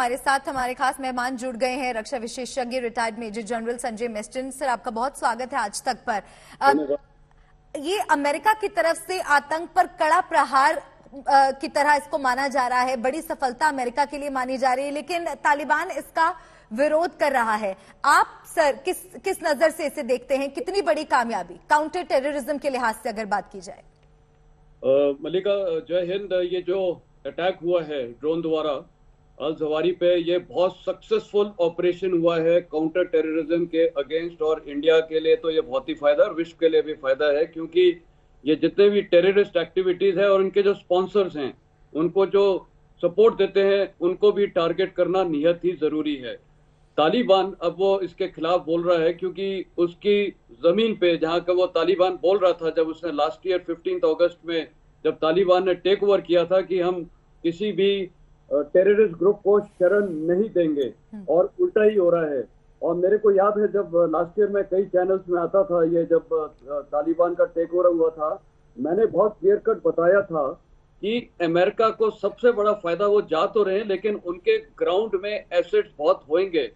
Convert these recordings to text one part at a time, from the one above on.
हमारे साथ हमारे खास मेहमान जुड़ गए हैं, रक्षा विशेषज्ञ retired major general Sanjay Meston. Sir, आपका बहुत स्वागत है आज तक पर। ये अमेरिका की तरफ से आतंक पर कड़ा प्रहार की तरह इसको माना जा रहा है, बड़ी सफलता अमेरिका के लिए मानी जा रही है, लेकिन तालिबान इसका विरोध कर रहा है। आप सर किस नजर से इसे देखते हैं? कितनी बड़ी कामयाबी काउंटर टेररिज्म के लिहाज से अगर बात की जाए? मलिका, जय हिंद। ये जो अटैक हुआ है ड्रोन द्वारा अल जवारी पे, ये बहुत सक्सेसफुल ऑपरेशन हुआ है काउंटर टेररिज्म के अगेंस्ट, और इंडिया के लिए तो ये बहुत ही फायदा और विश्व के लिए भी फायदा है, क्योंकि ये जितने भी टेररिस्ट एक्टिविटीज है और उनके जो स्पॉन्सर्स हैं उनको जो सपोर्ट देते हैं उनको भी टारगेट करना निहायत ही जरूरी है। तालिबान अब वो इसके खिलाफ बोल रहा है, क्योंकि उसकी जमीन पे जहां का वो तालिबान बोल रहा था जब उसने लास्ट ईयर 15 अगस्त में जब तालिबान ने टेक ओवर किया था कि हम किसी भी टेररिस्ट ग्रुप को शरण नहीं देंगे, और उल्टा ही हो रहा है। और मेरे को याद है जब लास्ट ईयर में कई चैनल्स में आता था, ये जब तालिबान का टेक ओवर हुआ था, मैंने बहुत क्लियर कट बताया था कि अमेरिका को सबसे बड़ा फायदा, वो जा तो रहे हैं लेकिन उनके ग्राउंड में एसेट्स बहुत होंगे।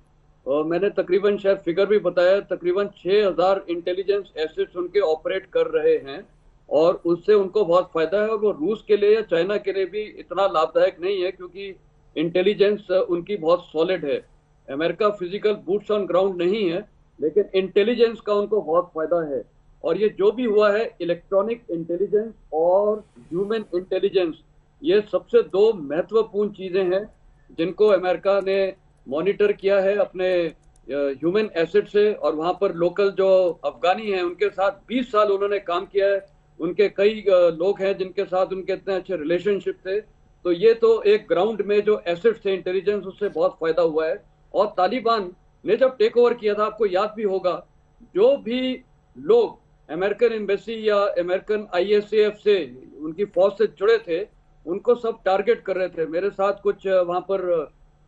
मैंने तकरीबन शायद फिगर भी बताया, तकरीबन 6000 इंटेलिजेंस एसेट्स उनके ऑपरेट कर रहे हैं, और उससे उनको बहुत फायदा है। और वो रूस के लिए या चाइना के लिए भी इतना लाभदायक नहीं है, क्योंकि इंटेलिजेंस उनकी बहुत सॉलिड है। America physical boots on ground नहीं है, लेकिन इंटेलिजेंस का उनको बहुत फायदा है। और ये जो भी हुआ है, इलेक्ट्रॉनिक इंटेलिजेंस और ह्यूमन इंटेलिजेंस, ये सबसे दो महत्वपूर्ण चीजें हैं जिनको अमेरिका ने मॉनिटर किया है अपने ह्यूमन एसेट से। और वहां पर लोकल जो अफगानी हैं उनके साथ 20 साल उन्होंने काम किया है, उनके कई लोग हैं जिनके साथ उनके इतने अच्छे रिलेशनशिप थे। तो ये तो एक ग्राउंड में जो एसेट्स थे इंटेलिजेंस, उससे बहुत फायदा हुआ है। और तालिबान ने जब टेक ओवर किया था, आपको याद भी होगा, जो भी लोग अमेरिकन एम्बेसी या अमेरिकन ISAF से उनकी फौज से जुड़े थे उनको सब टारगेट कर रहे थे। मेरे साथ कुछ वहां पर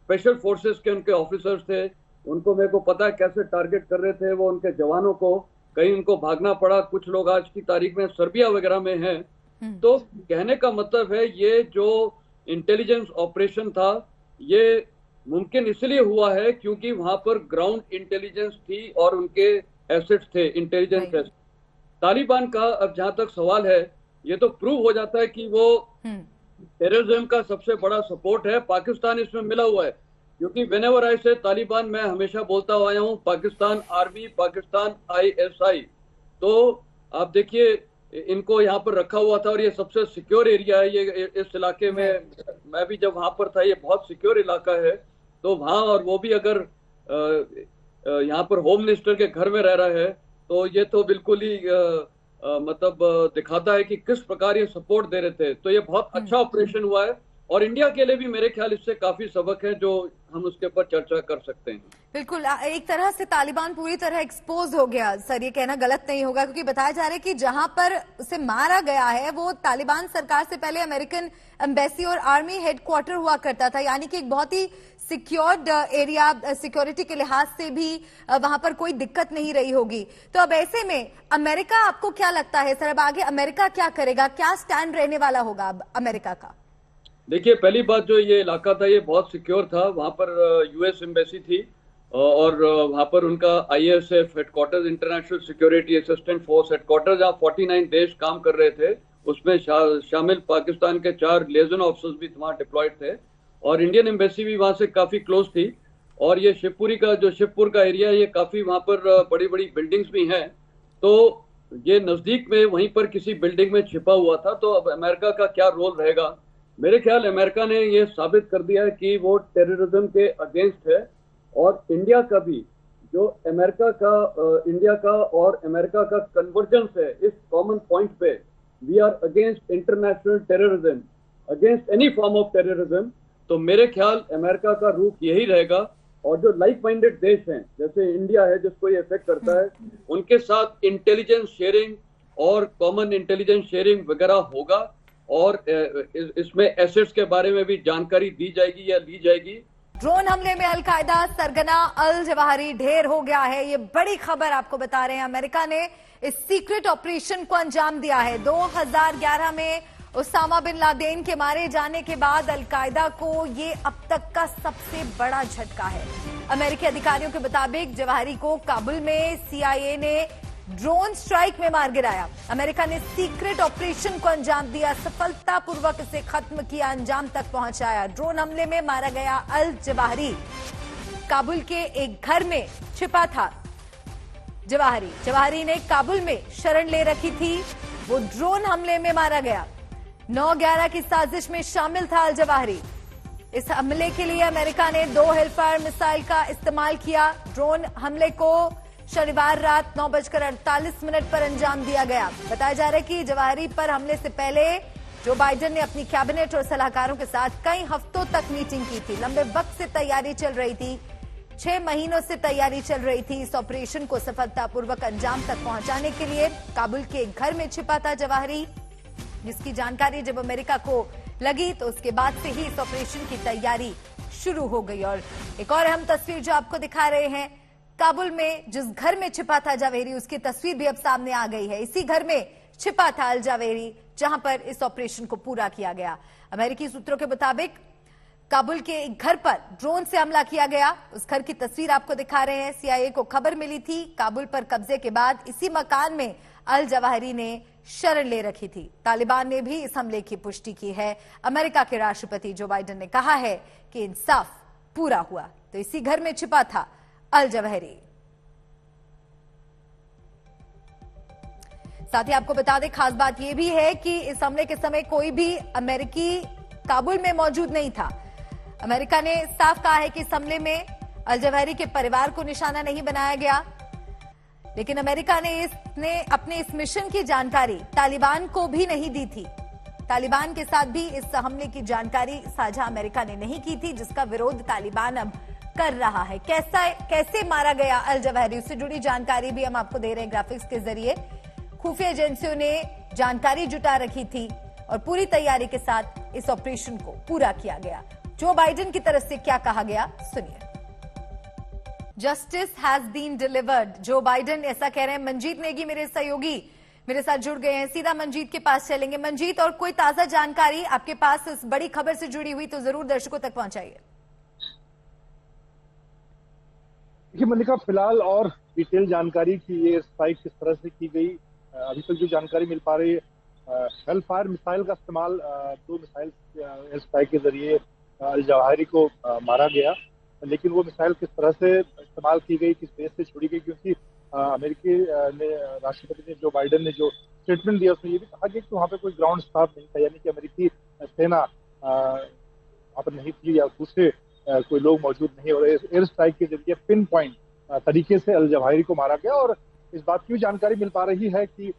स्पेशल फोर्सेस के उनके ऑफिसर्स थे, उनको मेरे को पता है कैसे टारगेट कर रहे थे वो उनके जवानों को। कहीं उनको भागना पड़ा, कुछ लोग आज की तारीख में सर्बिया वगैरह में हैं। तो कहने का मतलब है, ये जो इंटेलिजेंस ऑपरेशन था ये मुमकिन इसलिए हुआ है क्योंकि वहां पर ग्राउंड इंटेलिजेंस थी और उनके एसेट्स थे, इंटेलिजेंस एसेट्स। तालिबान का अब जहां तक सवाल है, ये तो प्रूव हो जाता है कि वो टेररिज्म का सबसे बड़ा सपोर्ट है। पाकिस्तान इसमें मिला हुआ है, क्योंकि व्हेनेवर आई से तालिबान, मैं हमेशा बोलता आया हूँ पाकिस्तान आर्मी, पाकिस्तान ISI। तो आप देखिए इनको यहाँ पर रखा हुआ था, और ये सबसे सिक्योर एरिया है। ये इस इलाके में मैं भी जब वहां पर था, ये बहुत सिक्योर इलाका है। तो वहां, और वो भी अगर यहाँ पर होम मिनिस्टर के घर में रह रहा है, तो ये तो बिल्कुल ही मतलब दिखाता है कि किस प्रकार ये सपोर्ट दे रहे थे। तो ये बहुत अच्छा ऑपरेशन हुआ है, और इंडिया के लिए भी मेरे ख्याल इससे काफी सबक है जो हम उसके ऊपर चर्चा कर सकते हैं। बिल्कुल, एक तरह से तालिबान पूरी तरह एक्सपोज हो गया। सर, ये कहना गलत नहीं होगा, क्योंकि बताया जा रहा है कि जहां पर उसे मारा गया है वो तालिबान सरकार से पहले अमेरिकन एम्बेसी और आर्मी हेडक्वार्टर हुआ करता था, यानी कि एक बहुत ही सिक्योर्ड एरिया, सिक्योरिटी के लिहाज से भी वहां पर कोई दिक्कत नहीं रही होगी। तो अब ऐसे में अमेरिका, आपको क्या लगता है सर, अब आगे अमेरिका क्या करेगा? क्या स्टैंड रहने वाला होगा अब अमेरिका का? देखिए, पहली बात, जो ये इलाका था ये बहुत सिक्योर था। वहां पर US एम्बेसी थी, और वहां पर उनका ISF headquarters, international security assistant force headquarters, जहाँ 49 देश काम कर रहे थे, उसमें शामिल पाकिस्तान के 4 लिएजन ऑफिसर्स भी वहां डिप्लॉयड थे, और इंडियन एम्बेसी भी वहां से काफी क्लोज थी। और ये शिवपुरी का जो शिवपुर का एरिया है, ये काफी वहां पर बड़ी बड़ी बिल्डिंग्स भी हैं। तो ये नजदीक में वहीं पर किसी बिल्डिंग में छिपा हुआ था। तो अब अमेरिका का क्या रोल रहेगा? मेरे ख्याल अमेरिका ने ये साबित कर दिया है कि वो टेररिज्म के अगेंस्ट है, और इंडिया का भी जो इंडिया का और अमेरिका का कन्वर्जेंस है इस कॉमन पॉइंट पे, we are against international terrorism, against any form of terrorism. तो मेरे ख्याल अमेरिका का रुख यही रहेगा, और जो लाइक माइंडेड देश हैं जैसे इंडिया है जिसको ये इफेक्ट करता है, उनके साथ इंटेलिजेंस शेयरिंग और कॉमन इंटेलिजेंस शेयरिंग वगैरह होगा, और इसमें एसेट्स के बारे में भी जानकारी दी जाएगी या ली जाएगी। ड्रोन हमले में अलकायदा सरगना अल जवाहिरी ढेर हो गया है, ये बड़ी खबर आपको बता रहे हैं। अमेरिका ने इस सीक्रेट ऑपरेशन को अंजाम दिया है। 2011 में उसामा बिन लादेन के मारे जाने के बाद अलकायदा को ये अब तक का सबसे बड़ा झटका है। अमेरिकी अधिकारियों के मुताबिक जवाहिरी को काबुल में सीआईए ने ड्रोन स्ट्राइक में मार गिराया। अमेरिका ने सीक्रेट ऑपरेशन को अंजाम दिया, सफलतापूर्वक इसे खत्म किया, अंजाम तक पहुंचाया। ड्रोन हमले में मारा गया अल जवाहिरी काबुल के एक घर में छिपा था। जवाहिरी ने काबुल में शरण ले रखी थी, वो ड्रोन हमले में मारा गया। 9/11 की साजिश में शामिल था अल जवाहिरी। इस हमले के लिए अमेरिका ने 2 हेलफायर मिसाइल का इस्तेमाल किया। ड्रोन हमले को शनिवार रात 9:48 पर अंजाम दिया गया। बताया जा रहा है कि जवाहिरी पर हमले से पहले जो बाइडेन ने अपनी कैबिनेट और सलाहकारों के साथ कई हफ्तों तक मीटिंग की थी। लंबे वक्त से तैयारी चल रही थी, 6 महीनों से तैयारी चल रही थी। इस ऑपरेशन को सफलतापूर्वक अंजाम तक पहुंचाने के लिए काबुल के एक घर में छिपा था जवाहिरी, जिसकी जानकारी जब अमेरिका को लगी तो उसके बाद से ही इस ऑपरेशन की तैयारी शुरू हो गई। और एक और अहम तस्वीर जो आपको दिखा रहे हैं, काबुल में जिस घर में छिपा था जवाहिरी, उसकी तस्वीर भी अब सामने आ गई है। इसी घर में छिपा था अल जवाहिरी, जहां पर इस ऑपरेशन को पूरा किया गया। अमेरिकी सूत्रों के मुताबिक काबुल के एक घर पर ड्रोन से हमला किया गया। उस घर की तस्वीर आपको दिखा रहे हैं। सीआईए को खबर मिली थी काबुल पर कब्जे के बाद इसी मकान में अल जवाहिरी ने शरण ले रखी थी। तालिबान ने भी इस हमले की पुष्टि की है। अमेरिका के राष्ट्रपति जो बाइडेन ने कहा है कि इंसाफ पूरा हुआ। तो इसी घर में छिपा था अल जवाहिरी। साथ ही आपको बता दें, खास बात यह भी है कि इस हमले के समय कोई भी अमेरिकी काबुल में मौजूद नहीं था। अमेरिका ने साफ कहा है कि इस हमले में अल जवाहिरी के परिवार को निशाना नहीं बनाया गया, लेकिन अमेरिका ने अपने इस मिशन की जानकारी तालिबान को भी नहीं दी थी। तालिबान के साथ भी इस हमले की जानकारी साझा अमेरिका ने नहीं की थी, जिसका विरोध तालिबान अब कर रहा है। कैसे मारा गया अल जवाहिरी, उससे जुड़ी जानकारी भी हम आपको दे रहे हैं ग्राफिक्स के जरिए। खुफिया एजेंसियों ने जानकारी जुटा रखी थी और पूरी तैयारी के साथ इस ऑपरेशन को पूरा किया गया। जो बाइडेन की तरफ से क्या कहा गया, सुनिए। Justice has been delivered, Joe Biden ऐसा कह रहे हैं। मंजीत नेगी मेरे सहयोगी मेरे साथ जुड़ गए हैं, सीधा मंजीत के पास चलेंगे। मंजीत, और कोई ताजा जानकारी आपके पास इस बड़ी खबर से जुड़ी हुई तो जरूर दर्शकों तक पहुंचाइए। देखिए मल्लिका, फिलहाल और डिटेल जानकारी की ये स्ट्राइक किस तरह से की गई, अभी तक जो जानकारी मिल पा रही है, हेलफायर मिसाइल का इस्तेमाल, 2 मिसाइल स्ट्राइक के जरिए अल जवाहिरी को मारा गया। लेकिन वो मिसाइल किस तरह से इस्तेमाल की गई, किस बेस से छोड़ी गई, क्योंकि अमेरिकी ने राष्ट्रपति ने जो बाइडेन ने जो स्टेटमेंट दिया उसमें ये भी कहा गया कि वहाँ पे कोई ग्राउंड स्टाफ नहीं था, यानी कि अमेरिकी सेना वहाँ पर नहीं थी या दूसरे कोई लोग मौजूद नहीं। और एयर स्ट्राइक के जरिए पिन पॉइंट तरीके से अल जवाहिरी को मारा गया। और इस बात की भी जानकारी मिल पा रही है कि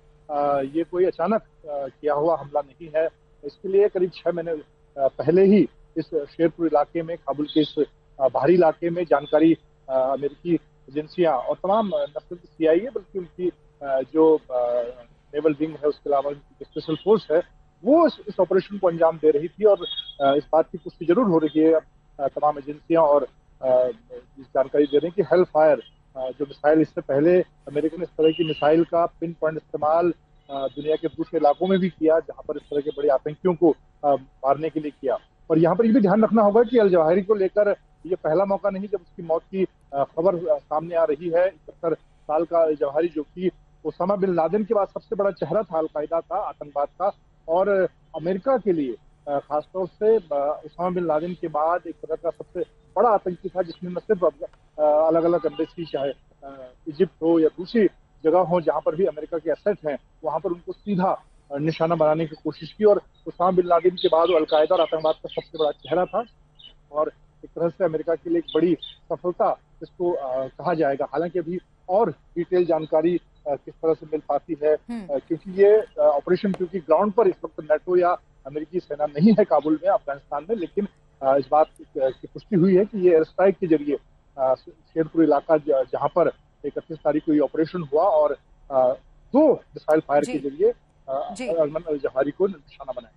ये कोई अचानक किया हुआ हमला नहीं है। इसके लिए करीब 6 महीने पहले ही इस शेरपुर इलाके में, काबुल के इस बाहरी इलाके में जानकारी अमेरिकी एजेंसियां और तमाम न सिर्फ सीआईए बल्कि उनकी जो नेवल विंग है, उसके अलावा स्पेशल फोर्स है, वो इस ऑपरेशन को अंजाम दे रही थी। और इस बात की पुष्टि जरूर हो रही है, तमाम एजेंसियां और जानकारी दे रही है कि हेल फायर जो मिसाइल, इससे पहले अमेरिका ने इस तरह की मिसाइल का पिन पॉइंट इस्तेमाल दुनिया के दूसरे इलाकों में भी किया, जहां पर इस तरह के बड़े आतंकियों को मारने के लिए किया। और यहाँ पर ये भी ध्यान रखना होगा कि अल जवाहिरी को लेकर ये पहला मौका नहीं जब उसकी मौत की खबर सामने आ रही है। 71 साल का अल जवाहिरी, जो कि उसामा बिन लादेन के बाद सबसे बड़ा चेहरा था अलकायदा का, आतंकवाद का, और अमेरिका के लिए खासतौर से उसामा बिन लादेन के बाद एक तरह का सबसे बड़ा आतंकी था, जिसमें न सिर्फ अलग अलग एम्बेसी, चाहे इजिप्ट हो या दूसरी जगह हो जहां पर भी अमेरिका के एसेट हैं, वहां पर उनको सीधा निशाना बनाने की कोशिश की। और उसामा बिन लादेन के बाद वो अलकायदा और आतंकवाद का सबसे बड़ा चेहरा था और एक तरह से अमेरिका के लिए एक बड़ी सफलता इसको कहा जाएगा। हालांकि अभी और डिटेल जानकारी किस तरह से मिल पाती है, क्योंकि ये ऑपरेशन, क्योंकि ग्राउंड पर इस वक्त नेटो या अमेरिकी सेना नहीं है काबुल में, अफगानिस्तान में, लेकिन इस बात की पुष्टि हुई है कि ये एयर स्ट्राइक के जरिए शेरपुर इलाका जहां पर 31 तारीख को ये ऑपरेशन हुआ और 2 मिसाइल फायर के जरिए अल जवाहिरी को निशाना बनाया।